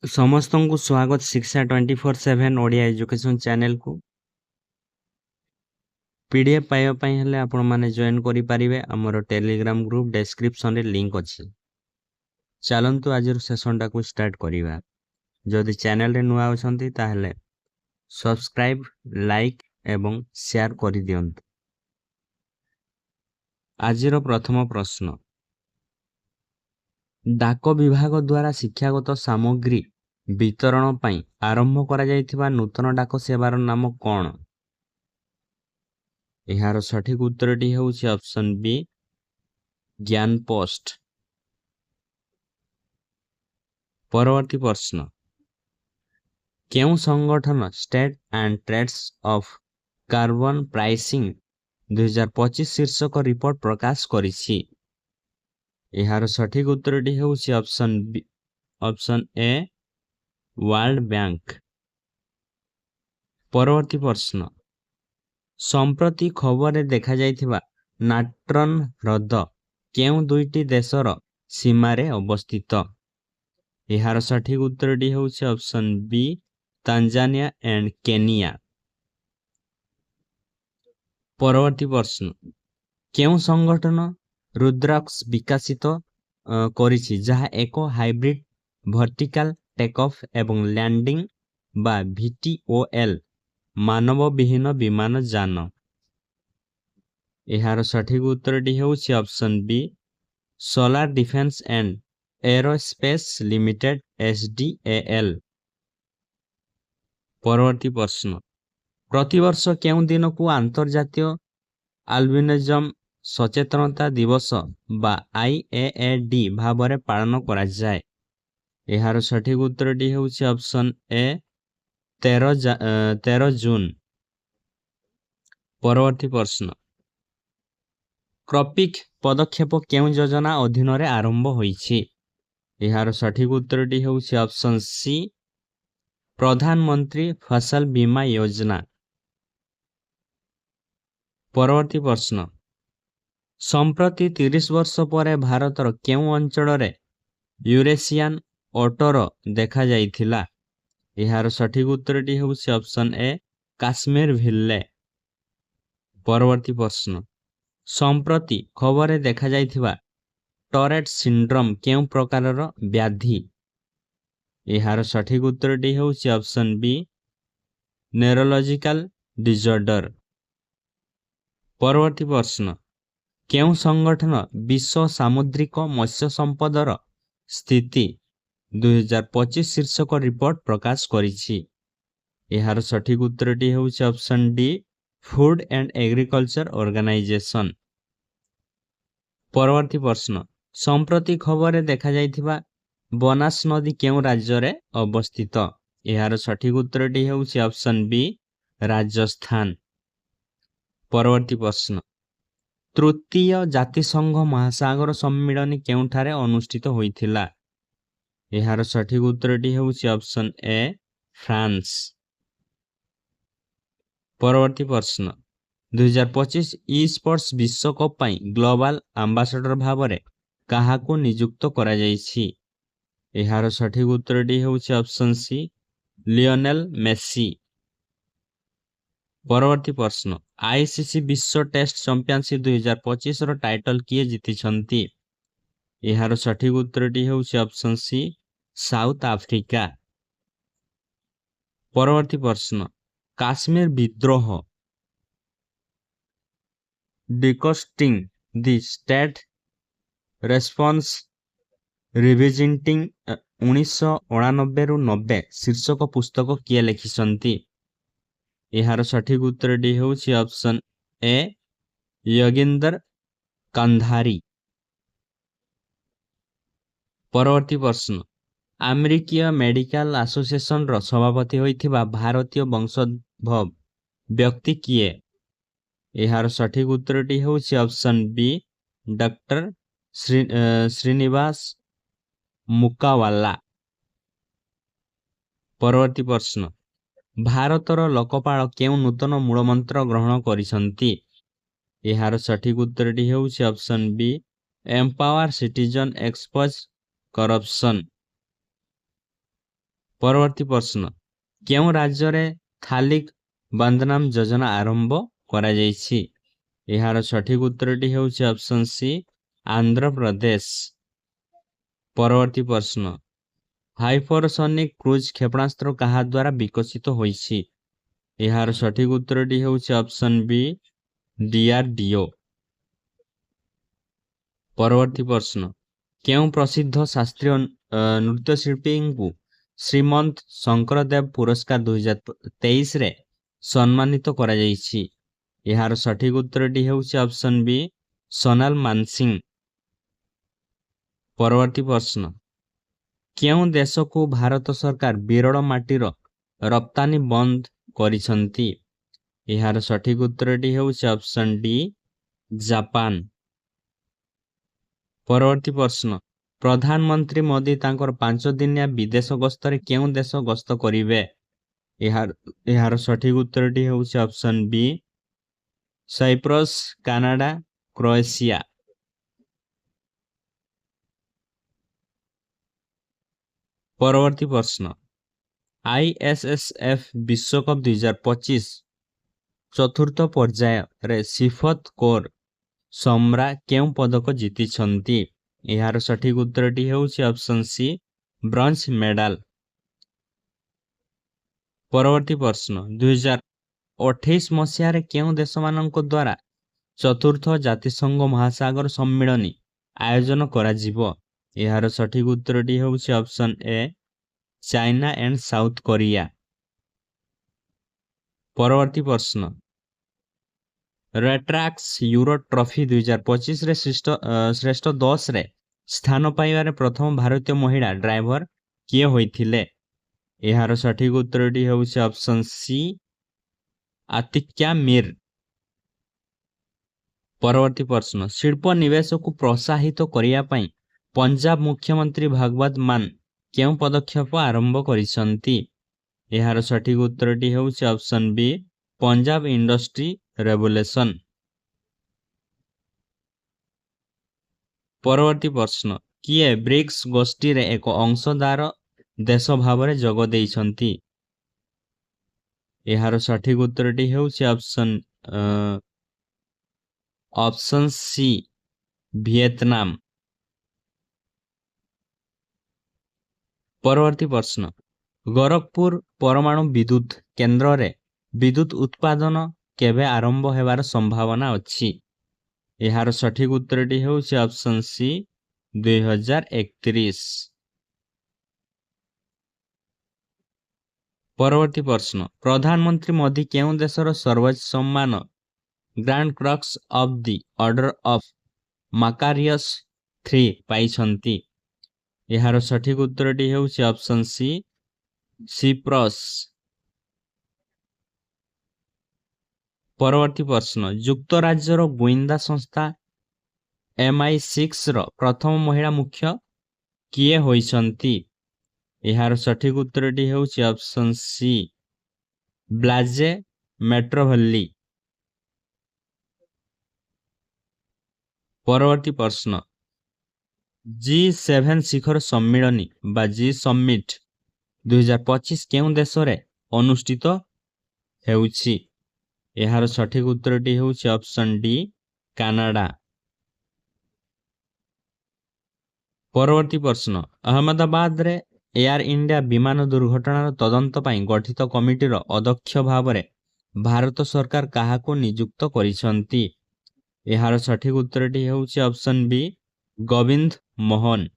समस्त को स्वागत शिक्षा 24/7 ओडिया एजुकेशन चैनल को पीडीएफ पाइबा हेले आपण माने जॉइन करि परिबे हमर टेलीग्राम ग्रुप डिस्क्रिप्शन रे लिंक अछि। चलंतु आज सेशन टा को स्टार्ट करिबा। जदि चैनल रे नुआ अछंती ताहले सब्सक्राइब लाइक एवं शेयर करि दियंतु। आजिर प्रथम प्रश्न, डाक विभाग द्वारा शिक्षागत सामग्री वितरण पई आरंभ करा जायथिबा नूतन डाक सेवार नाम कोन? एहार सठिक उत्तरटी हेउछि ऑप्शन बी ज्ञान पोस्ट। परवर्ती प्रश्न, केउ संगठन state and trends of carbon pricing 2025 शीर्षक रिपोर्ट प्रकाश करिछि? एहार सठिक उत्तरटी हेउछि option B option A World Bank. परवर्ती प्रश्न, संप्रति खबर देखा जायथिबा नाट्रन ह्रद केउ दुईटी देशर सीमारे अवस्थित? एहार सठिक उत्तरटी हेउछि option B Tanzania and Kenya. परवर्ती प्रश्न, केउ संगठन रुद्राक्ष विकसित करिछि जहा एको हाइब्रिड वर्टिकल टेक ऑफ एवं लैंडिंग बा VTOL मानव विहीन विमान जान? एहार सठिक उत्तरटी हेउछि option B solar defence and aerospace limited SDAL। परवर्ती प्रश्न, प्रतिवर्ष केउ दिन को अंतर्जातीय अल्बिनिज्म सचेतनता दिवस बा IAAD भावरे पालन करा जाय? एहार सठिक उत्तरटी हेउछि ऑप्शन ए 13 जून। परवर्ती प्रश्न, क्रॉपिक पदक्षेप केउ योजना अधीन रे आरंभ होईछि? एहार सठिक उत्तरटी हेउछि ऑप्शन सी प्रधानमंत्री फसल बीमा योजना। परवर्ती प्रश्न, संप्रति 30 वर्ष पर भारतर केउ अंचल रे यूरेशियन ओटर देखा जाइथिला? एहार सठिक उत्तरटी हेउछि ऑप्शन ए काश्मीर भिल्ले। परवर्ती प्रश्न, संप्रति खबर देखा जाइथिबा टरेट सिंड्रोम केउ प्रकारर व्याधि? एहार सठिक उत्तरटी हेउछि ऑप्शन बी न्यूरोलॉजिकल डिसऑर्डर। परवर्ती प्रश्न, केउ संगठन विश्व सामुद्रिक मत्स्य संपदर स्थिति 2025 शीर्षक रिपोर्ट प्रकाश करिछि? एहार सठिक उत्तरटी हेउछि option D food and agriculture organization. परवर्ती प्रश्न, संप्रति खबर देखा जाइथिबा बनास नदी केउ राज्य रे अवस्थित? एहार सठिक उत्तरटी हेउछि ऑप्शन बी राजस्थान। परवर्ती प्रश्न, तृतीय जातिसंघ महासागर सम्मेलन केउठारे अनुष्ठित होइथिला? एहार सठिक उत्तरटी हेउछि ऑप्शन ए फ्रांस। परवर्ती प्रश्न, 2025 ई स्पोर्ट्स विश्वकप पई ग्लोबल एम्बेसडर भावरे काहाको नियुक्त करा जाइछि? एहार सठिक उत्तरटी हेउछि ऑप्शन सी लियोनेल मेसी। परवर्ती प्रश्न, ICC विश्व टेस्ट चैंपियनशिप 2025 रो टाइटल किए जीतिछंती? एहार सठिक उत्तरटी हेउछि ऑप्शन सी साउथ अफ्रीका। परवर्ती प्रश्न, काश्मीर विद्रोह डिकोस्टिंग द स्टेट रेस्पॉन्स रिविजिटिंग 1989 रु 90 शीर्षक पुस्तक किए लिखिसंती? एहार सठिक उत्तरटी हेउछि ऑप्शन ए योगिंदर कंधारी। परवर्ती प्रश्न, अमेरिकीय मेडिकल एसोसिएशन रो सभापति होइथिबा भारतीय वंशोद्भव व्यक्ति किए? एहार सठिक उत्तरटी हेउछि ऑप्शन बी डॉक्टर श्रीनिवास मुकावाला। परवर्ती प्रश्न, भारतर लोकपाल केउ नूतन मूलमंत्र ग्रहण करिसंती? एहार सठिक उत्तरटी हेउछि option B empower citizen expose corruption. परवर्ती प्रश्न केउं राज्ୟରେ थालिक बंदनाम योजना आरंभ करा जायछि एहार सठिक उत्तरटी हेउछि ऑप्शन सी आंध्र प्रदेश परवर्ती प्रश्न हाइपरसोनिक क्रूज क्षेपणास्त्र काहा द्वारा विकसित होइछि एहार सठिक उत्तरटी हेउछि ऑप्शन बी डीआरडीओ परवर्ती प्रश्न केउं प्रसिद्ध शास्त्रीय नृत्यशिल्पी को श्रीमंत शंकरदेव पुरस्कार 2023 रे सम्मानित करा जायछि एहार सठिक उत्तरटी हेउछि ऑप्शन बी सोनाल मानसिंह परवर्ती प्रश्न केउं देश को भारत सरकार विरल माटीर रप्तानी बंद करिसंती एहार सठिक उत्तरटी हेउछि ऑप्शन डी जापान परवर्ती प्रश्न प्रधानमंत्री मोदी तांकर 5 दिनिया विदेश गस्तरे केउं देश गस्त करिवे एहार सठिक उत्तरटी हेउछि option B Cyprus Canada Croatia परवर्ती प्रश्न आईएसएसएफ विश्वकप 2025 चतुर्थ पर्याय रे सिफत कोर सम्रा केउं पदक जीतिछंती एहार सठिक उत्तरटी हेउछि ऑप्शन सी ब्रॉन्ज मेडल परवर्ती प्रश्न 2028 मसीह रे केउं देश मानक द्वारा चतुर्थ जातिसंघ महासागर सम्मिलनी आयोजन करा जिवो एहार सठिक उत्तरटी हेउछि option A China and South Korea परवर्ती प्रश्न रेट्राक्स यूरो ट्रॉफी 2025 रे श्रेष्ठ 10 रे स्थान पाइबारे प्रथम भारतीय महिला ड्राइवर किए होइथिले एहार सठिक उत्तरटी हेउछि ऑप्शन सी आतिक्या मीर परवर्ती प्रश्न शिल्प निवेश को प्रोत्साहित करिया पई पंजाब मुख्यमंत्री भगवत मान केउं पदक्षेप आरंभ करिसंती एहार सठिक उत्तरटी हेउछि option B Punjab industry revolution परवर्ती प्रश्न किए ब्रिक्स गोष्ठी रे एक अंशदार देश भावरे जोग देइछंती एहार सठिक उत्तरटी हेउछि ऑप्शन सी वियतनाम परवर्ती प्रश्न गोरखपुर परमाणु विद्युत केंद्र रे विद्युत उत्पादन केबे आरंभ हेबार संभावना अछि एहार सठिक उत्तरटी हेउछि ऑप्शन सी 2031 परवर्ती प्रश्न प्रधानमंत्री मोदी केउं देशर सर्वोच्च सम्मान grand cross of the order of Makarios 3 पाइछंती एहार सठिक उत्तरटी हेउछि ऑप्शन सी सिप्रस परवर्ती प्रश्न युक्त राज्यर गोइंदा संस्था MI6 रो प्रथम महिला मुख्य किए होइछंती एहार सठिक उत्तरटी हेउछि ऑप्शन सी ब्लाजे मेट्रोभल्ली परवर्ती प्रश्न G7 शिखर सम्मिलनी बा जी समिट 2025 केउं देश रे अनुष्ठित हेउछि एहार सठिक उत्तरटी हेउछि ऑप्शन डी कनाडा परवर्ती प्रश्न अहमदाबाद रे एयर इंडिया विमान दुर्घटनार तदंत पई गठित कमिटीर अध्यक्ष भावरे भारत सरकार काहाको नियुक्त करिसंती एहार सठिक उत्तरटी हेउछि ऑप्शन बी गोविंद मोहन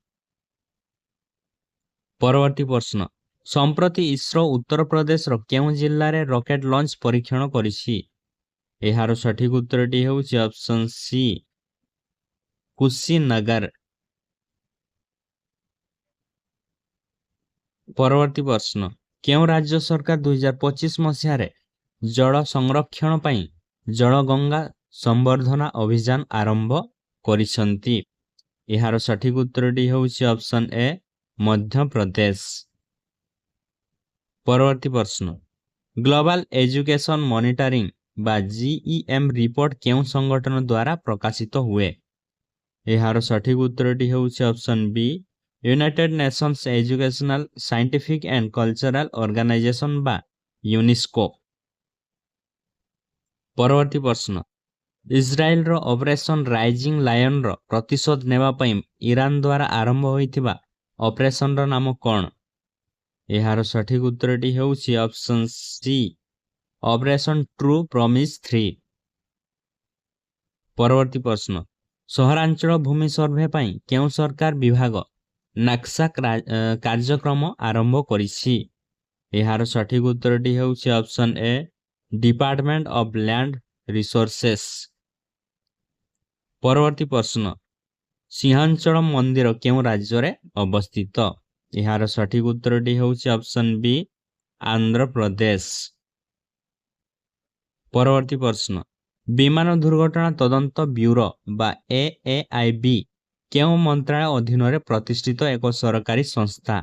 परवर्ती प्रश्न संप्रति इसरो उत्तर प्रदेश रो केउं जिल्ला रे रॉकेट लॉन्च परीक्षण करिछि एहार सठिक उत्तरटी हेउछि ऑप्शन सी कुशीनगर परवर्ती प्रश्न केउं राज्य सरकार 2025 मसीह रे जल संरक्षण पई जल गंगा संवर्धना अभियान आरंभ करिसंती एहार सठिक उत्तरटी हेउछि ऑप्शन ए मध्य प्रदेश परवर्ती प्रश्न ग्लोबल एजुकेशन मॉनिटरिंग बा GEM रिपोर्ट केउं संगठन द्वारा प्रकाशित हुए एहार सठिक उत्तरटी हेउछि option B United Nations educational scientific and cultural organization ବା ୟୁନେସ୍କୋ। ପରବର୍ତ୍ତୀ ପ୍ରଶ୍ନ, ଇସ୍ରାଏଲର ଅପରେସନ ରାଇଜିଂ ଲାୟନର ପ୍ରତିଶୋଧ ନେବା ପାଇଁ ଇରାନ ଦ୍ୱାରା ଆରମ୍ଭ ହୋଇଥିବା ଅପରେସନର ନାମ କ'ଣ? ଏହାର ସଠିକ ଉତ୍ତରଟି ହେଉଛି option C, operation true promise 3। ପରବର୍ତ୍ତୀ ପ୍ରଶ୍ନ, ସହରାଞ୍ଚଳ ଭୂମି ସର୍ଭେ ପାଇଁ କେଉଁ ସରକାର ବିଭାଗ ନାକ୍ସା କାର୍ଯ୍ୟକ୍ରମ ଆରମ୍ଭ କରିଛି? ଏହାର ସଠିକ ଉତ୍ତରଟି ହେଉଛି option A, department of land resources. ପରବର୍ତ୍ତୀ ପ୍ରଶ୍ନ, ସିଂହାଞ୍ଚଳ ମନ୍ଦିର କେଉଁ ରାଜ୍ୟରେ ଅବସ୍ଥିତ? ଏହାର ସଠିକ ଉତ୍ତରଟି ହେଉଛି ଅପସନ୍ ବି, ଆନ୍ଧ୍ରପ୍ରଦେଶ। ପରବର୍ତ୍ତୀ ପ୍ରଶ୍ନ, ବିମାନ ଦୁର୍ଘଟଣା ତଦନ୍ତ ବ୍ୟୁରୋ ବା AAIB କେଉଁ ମନ୍ତ୍ରାଳୟ ଅଧୀନରେ ପ୍ରତିଷ୍ଠିତ ଏକ ସରକାରୀ ସଂସ୍ଥା?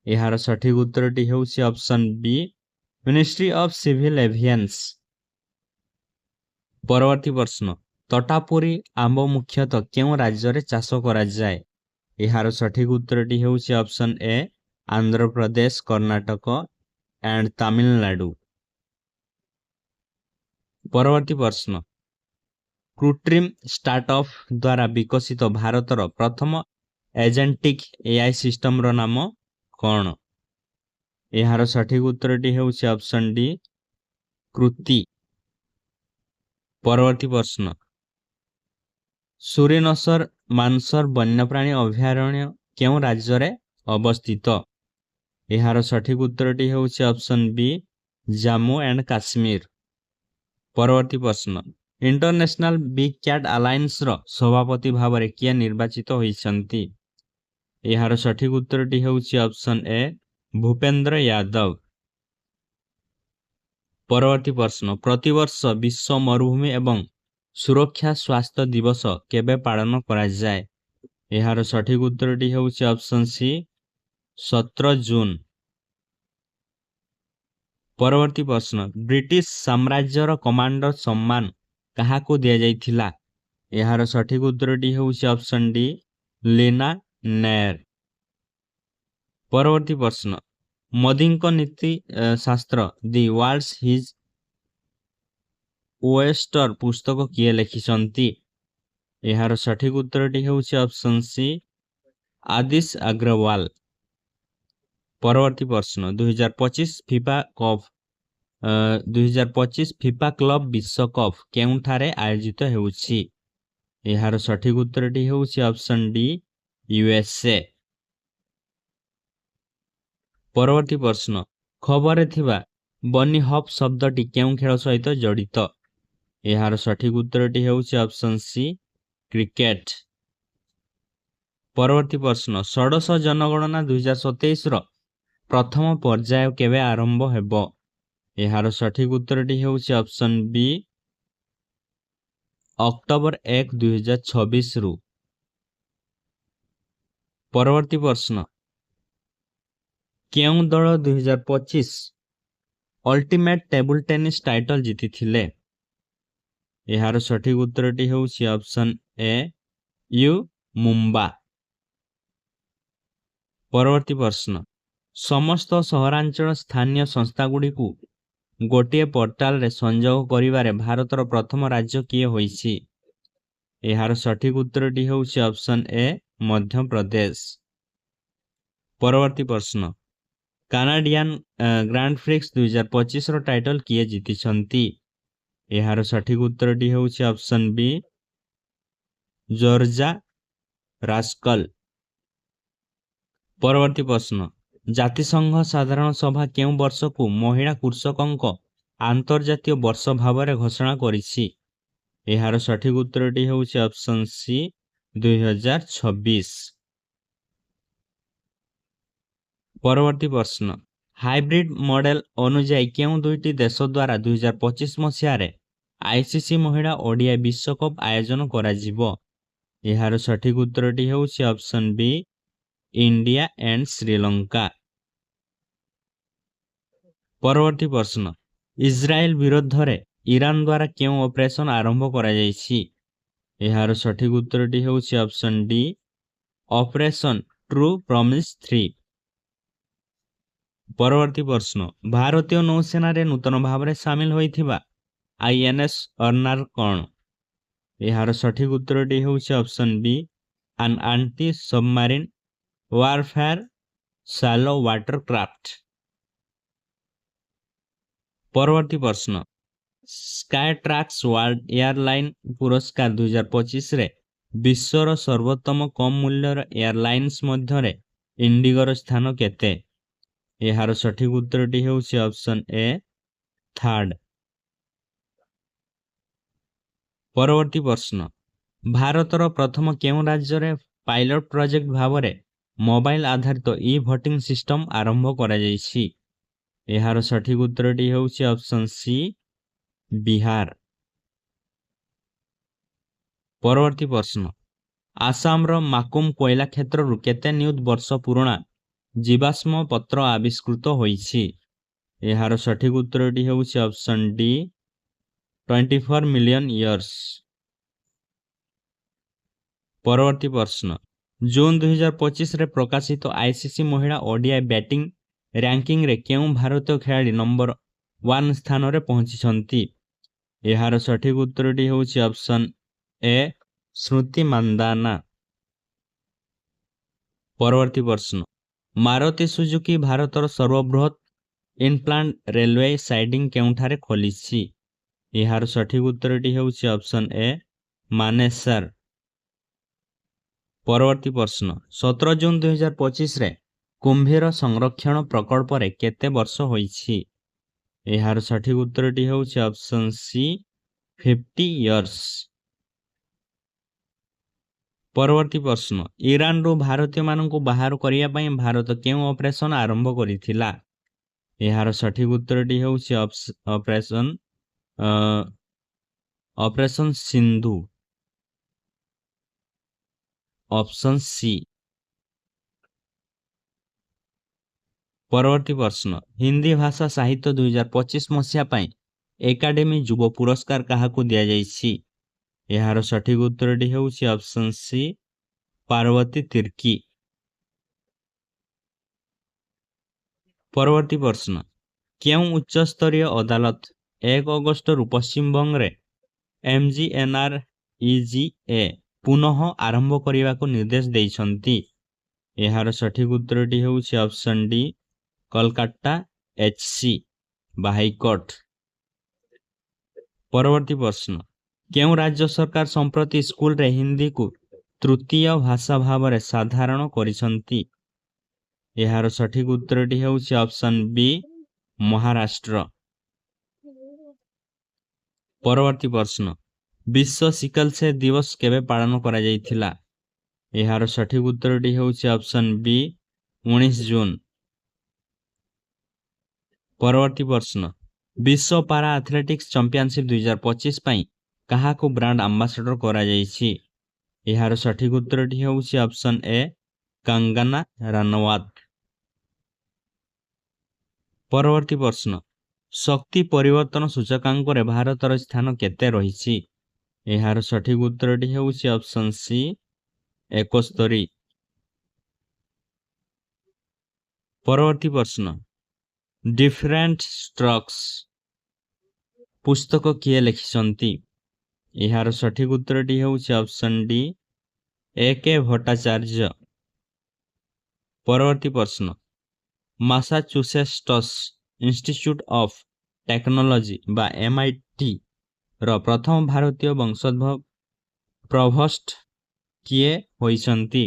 ଏହାର ସଠିକ ଉତ୍ତରଟି ହେଉଛି option B, ministry of civil ଏଭିଏନ୍ସ। ପରବର୍ତ୍ତୀ ପ୍ରଶ୍ନ, ତୋତାପୁରୀ ଆମ୍ବ ମୁଖ୍ୟତଃ କେଉଁ ରାଜ୍ୟରେ ଚାଷ କରାଯାଏ? ଏହାର ସଠିକ ଉତ୍ତରଟି ହେଉଛି option A, Andhra Pradesh, Karnataka and Tamil Nadu. ପରବର୍ତ୍ତୀ ପ୍ରଶ୍ନ, କୃତ୍ରିମ ଷ୍ଟାର୍ଟଅପ୍ ଦ୍ୱାରା ବିକଶିତ ଭାରତର ପ୍ରଥମ ଏଜେଣ୍ଟିକ୍ AI ସିଷ୍ଟମର ନାମ କ'ଣ? ଏହାର ସଠିକ ଉତ୍ତରଟି ହେଉଛି ଅପସନ୍ ଡି, କୃତି। ପରବର୍ତ୍ତୀ ପ୍ରଶ୍ନ, ସୁରିନସର ମାନସର ବନ୍ୟପ୍ରାଣୀ ଅଭୟାରଣ୍ୟ କେଉଁ ରାଜ୍ୟରେ ଅବସ୍ଥିତ? ଏହାର ସଠିକ ଉତ୍ତରଟି ହେଉଛି option B, Jammu and Kashmir. ପରବର୍ତ୍ତୀ ପ୍ରଶ୍ନ, ଇଣ୍ଟରନ୍ୟାସନାଲ ବିଗ୍ କ୍ୟାଟ୍ ଆଲାଏନ୍ସର ସଭାପତି ଭାବରେ କିଏ ନିର୍ବାଚିତ ହୋଇଛନ୍ତି? ଏହାର ସଠିକ ଉତ୍ତରଟି ହେଉଛି ଅପସନ୍ ଏ, ଭୂପେନ୍ଦ୍ର ଯାଦବ। ପରବର୍ତ୍ତୀ ପ୍ରଶ୍ନ, ପ୍ରତିବର୍ଷ ବିଶ୍ୱ ମରୁଭୂମି ଏବଂ ସୁରକ୍ଷା ସ୍ୱାସ୍ଥ୍ୟ ଦିବସ କେବେ ପାଳନ କରାଯାଏ? ଏହାର ସଠିକ ଉତ୍ତରଟି ହେଉଛି ଅପସନ୍ ସି, 17 ଜୁନ। ପରବର୍ତ୍ତୀ ପ୍ରଶ୍ନ, ବ୍ରିଟିଶ ସାମ୍ରାଜ୍ୟର କମାଣ୍ଡର ସମ୍ମାନ କାହାକୁ ଦିଆଯାଇଥିଲା? ଏହାର ସଠିକ ଉତ୍ତରଟି ହେଉଛି ଅପସନ୍ ଡି, ଲିନା ନେର। ପରବର୍ତ୍ତୀ ପ୍ରଶ୍ନ, ମୋଦିଙ୍କ ନୀତି ଶାସ୍ତ୍ର ଦି ୱାର୍ଲଡସ୍ ହିଜ୍ ଓଏଷ୍ଟର ପୁସ୍ତକ କିଏ ଲେଖିଛନ୍ତି? ଏହାର ସଠିକ ଉତ୍ତରଟି ହେଉଛି ଅପସନ୍ ସି, ଆଦିଶ ଅଗ୍ରୱାଲ। ପରବର୍ତ୍ତୀ ପ୍ରଶ୍ନ, 2025 ଫିଫା କ୍ଲବ ବିଶ୍ୱକପ୍ କେଉଁଠାରେ ଆୟୋଜିତ ହେଉଛି? ଏହାର ସଠିକ ଉତ୍ତରଟି ହେଉଛି ଅପସନ୍ ଡି, USA। ପରବର୍ତ୍ତୀ ପ୍ରଶ୍ନ, ଖବରରେ ଥିବା ବନି ହପ୍ ଶବ୍ଦଟି କେଉଁ ଖେଳ ସହିତ ଜଡ଼ିତ? ଏହାର ସଠିକ ଉତ୍ତରଟି ହେଉଛି ଅପସନ୍ ସି, କ୍ରିକେଟ। ପରବର୍ତ୍ତୀ ପ୍ରଶ୍ନ, ଷୋଡ଼ଶ ଜନଗଣନା 2027ର ପ୍ରଥମ ପର୍ଯ୍ୟାୟ କେବେ ଆରମ୍ଭ ହେବ? ଏହାର ସଠିକ ଉତ୍ତରଟି ହେଉଛି ଅପସନ୍ ବି, ଅକ୍ଟୋବର 1, 2026ରୁ। ପରବର୍ତ୍ତୀ ପ୍ରଶ୍ନ, କେଉଁ ଦଳ 2025 ଅଲ୍ଟିମେଟ୍ ଟେବୁଲ ଟେନିସ୍ ଟାଇଟଲ ଜିତିଥିଲେ? ଏହାର ସଠିକ ଉତ୍ତରଟି ହେଉଛି ଅପସନ୍ ଏ, ୟୁ ମୁମ୍ବା। ପରବର୍ତ୍ତୀ ପ୍ରଶ୍ନ, ସମସ୍ତ ସହରାଞ୍ଚଳ ସ୍ଥାନୀୟ ସଂସ୍ଥାଗୁଡ଼ିକୁ ଗୋଟିଏ ପୋର୍ଟାଲରେ ସଂଯୋଗ କରିବାରେ ଭାରତର ପ୍ରଥମ ରାଜ୍ୟ କିଏ ହୋଇଛି? ଏହାର ସଠିକ ଉତ୍ତରଟି ହେଉଛି ଅପସନ୍ ଏ, ମଧ୍ୟପ୍ରଦେଶ। ପରବର୍ତ୍ତୀ ପ୍ରଶ୍ନ, କାନାଡିଆନ ଗ୍ରାଣ୍ଡ ପ୍ରିକ୍ସ 2025ର ଟାଇଟଲ କିଏ ଜିତିଛନ୍ତି? ଏହାର ସଠିକ ଉତ୍ତରଟି ହେଉଛି ଅପସନ୍ ବି, ଜର୍ଜା ରାସ୍କଲ। ପରବର୍ତ୍ତୀ ପ୍ରଶ୍ନ, ଜାତିସଂଘ ସାଧାରଣ ସଭା କେଉଁ ବର୍ଷକୁ ମହିଳା କୃଷକଙ୍କ ଆନ୍ତର୍ଜାତୀୟ ବର୍ଷ ଭାବରେ ଘୋଷଣା କରିଛି? ଏହାର ସଠିକ ଉତ୍ତରଟି ହେଉଛି ଅପସନ୍ ସି, 2026। ପରବର୍ତ୍ତୀ ପ୍ରଶ୍ନ, ହାଇବ୍ରିଡ ମଡେଲ ଅନୁଯାୟୀ କେଉଁ ଦୁଇଟି ଦେଶ ଦ୍ୱାରା 2025 ମସିହାରେ ICC ମହିଳା ODI ବିଶ୍ୱକପ୍ ଆୟୋଜନ କରାଯିବ? ଏହାର ସଠିକ ଉତ୍ତରଟି ହେଉଛି option B, India and Sri Lanka. ପରବର୍ତ୍ତୀ ପ୍ରଶ୍ନ, ଇସ୍ରାଏଲ ବିରୋଧରେ ଇରାନ ଦ୍ୱାରା କେଉଁ ଅପରେସନ ଆରମ୍ଭ କରାଯାଇଛି? ଏହାର ସଠିକ ଉତ୍ତରଟି ହେଉଛି option D, operation true promise 3। परवर्ती प्रश्न भारतीय नौसेना रे नूतन भाव में सामिल होइथिबा आईएनएस अर्नार कौन? यार सठिक उत्तरटी होउछि option B an anti submarine warfare shallow watercraft. परवर्ती प्रश्न स्काई ट्रैक्स वर्ल्ड एयरलाइन पुरस्कार 2025 रे विश्वर सर्वोत्तम कम मूल्यर एयरलाइंस मध्यरे इंडिगोर स्थान केते? यार सठिक उत्तरटी होउछि ऑप्शन ए थर्ड। परवर्ती प्रश्न भारतर प्रथम केउं राज्य रे पायलट प्रोजेक्ट भावरे मोबाइल आधारित ई भोटिंग सिस्टम आरंभ करा जायछि? यार सठिक उत्तरटी होउछि ऑप्शन सी बिहार। परवर्ती प्रश्न आसाम रो माकुम कोयला क्षेत्र रु केते नियुत वर्ष पुराणा जीवाश्म पत्र आविष्कृत होइछि? यार सठिक उत्तरटी होउछि ऑप्शन डी 24 मिलियन इयर्स। परवर्ती प्रश्न जून 2025 रे प्रकाशित आईसीसी महिला ओडीआई बैटिंग रैंकिंग रे केउं भारतीय खेलाड़ी नंबर 1 स्थान रे पहुंची? यार सठिक उत्तरटी होउछि ऑप्शन ए स्मृति मंदाना। परवर्ती प्रश्न Maruti Suzuki भारतर सर्वबृहत in-plant railway siding केउंठारे खोलिछि? यार सठिक उत्तरटी होउछि ऑप्शन ए मानेसर। परवर्ती प्रश्न 17 जून 2025 रे कुंभीर संरक्षण प्रकल्प रे केते वर्ष होइछि? यार सठिक उत्तरटी होउछि ऑप्शन सी 50 इयर्स। परवर्ती प्रश्न ईरान रो भारतीय माननकु बाहर करिया पई भारत केउ ऑपरेशन आरंभ करिथिला? यार सठिक उत्तरटी होउछि ऑपरेशन सिंधु ऑप्शन सी। परवर्ती प्रश्न हिंदी भाषा साहित्य 2025 मसिया पई एकाडेमी युव पुरस्कार काहाकु दिया जायछि? यार सठिक उत्तरटी होउछि ऑप्शन सी पार्वती तिर्की। परवर्ती प्रश्न केउं उच्च स्तरीय अदालत 1 अगस्त रु पश्चिम बंग रे एमजीएनआरईजीए पुनः आरंभ करने को निर्देश देइछंती? यार सठिक उत्तरटी होउछि option D Kolkata HC high court. परवर्ती प्रश्न केउं राज्य सरकार संप्रति स्कूल रे हिंदी को तृतीय भाषा भाव में साधारण करिसंती? यार सठिक उत्तरटी होउछि ऑप्शन बी महाराष्ट्र। परवर्ती प्रश्न विश्व सिकल सेल दिवस केबे पालन करा जायथिला? यार सठिक उत्तरटी होउछि ऑप्शन बी 19 जून। परवर्ती प्रश्न विश्व पारा एथलेटिक्स चैंपियनशिप 2025 पई काहाकु ब्रांड एम्बेसडर करा जायछि? यार सठिक उत्तरटी होउछि ऑप्शन ए कंगना रनौत। परवर्ती प्रश्न शक्ति परिवर्तन सूचकांक रे भारतर स्थान केते रहिछि? यार सठिक उत्तरटी होउछि ऑप्शन सी 71। परवर्ती प्रश्न डिफरेंट स्ट्रोक्स पुस्तक किए लिखिसंती? यार सठिक उत्तरटी होउछि ऑप्शन डी ए.के. भट्टाचार्य। परवर्ती प्रश्न मासाचुसेट्स इंस्टीट्यूट ऑफ टेक्नोलॉजी बा एमआईटी रो प्रथम भारतीय वंशोद्भव प्रोभोस्ट किए होइसंती?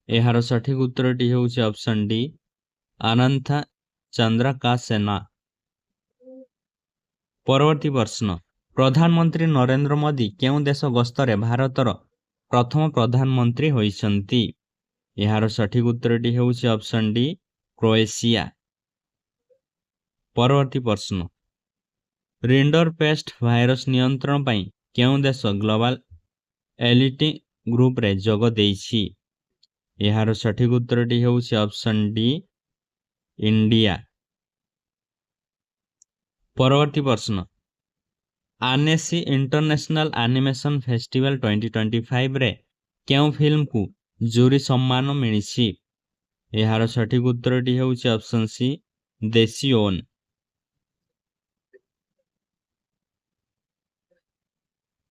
यार सठिक उत्तरटी होउछि ऑप्शन डी अनंत चंद्रका सेना। परवर्ती प्रश्न प्रधानमंत्री नरेंद्र मोदी केउं देश गस्तरे भारतर प्रथम प्रधानमंत्री होइसंती? यार सठिक उत्तरटी होउछि ऑप्शन डी क्रोएशिया। परवर्ती प्रश्न रिंडर पेस्ट भाइरस नियंत्रण पई केउं देश ग्लोबल एलिटी ग्रुप रे जोग देइछि? यार सठिक उत्तरटी होउछि ऑप्शन डी इंडिया। परवर्ती प्रश्न आनेसी इंटरनेशनल एनिमेशन फेस्टिवल 2025 रे केउं फिल्म को ଜୁରି ସମ୍ମାନ ମିଳିଛି। ଏହାର ସଠିକ ଉତ୍ତରଟି ହେଉଛି ଅପସନ୍ ସି ଦେଶୀ ଓନ୍।